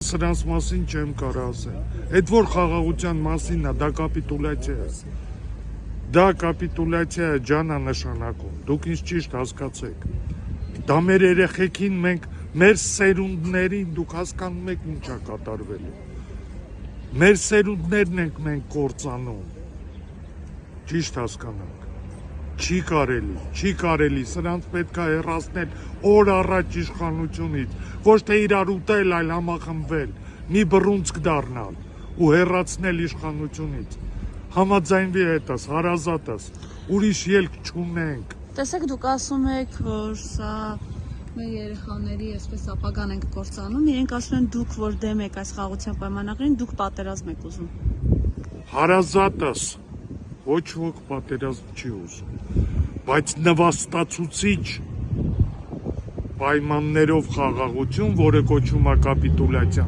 Սրանց մասին չեմ կարող ասել։ Այդ որ խաղաղության մասինն է, դա կապիտուլյացիա է։ Դա կապիտուլյացիա է, ջանա նշանակում։ Դուք ինձ ճիշտ հասկացեք։ Դա մեր երեխեքին մեր սերունդներին դուք հասկանում եք ինչ է կատարվելու։ Մեր սերունդներն ենք մենք կործանում։ Ճիշտ հասկանանք։ Չի կարելի, սրանց պետք է հեռացնել օր առաջ իշխանությունից, ոչ թե իրար ուտել, այլ համախմբվել, մի բռունցք դառնալ ու հեռացնել իշխանությունից։ Համաձայնվի հետս, հարազատս, ուրիշ ելք չունենք։ Տեսեք, դուք ասում եք, որ սա մեր երեխաների այսպես ապագան ենք կործանում, իրենք ասում են դուք որ դեմ եք այս խաղաղության պայմանագրին, դուք պատերազմ եք ուզում։ Հարազատս, ոչ ոք պատերազմ չի ուզում, բայց նվաստացուցիչ պայմաններով խաղաղություն, որը կոչվում է կապիտուլյացիա,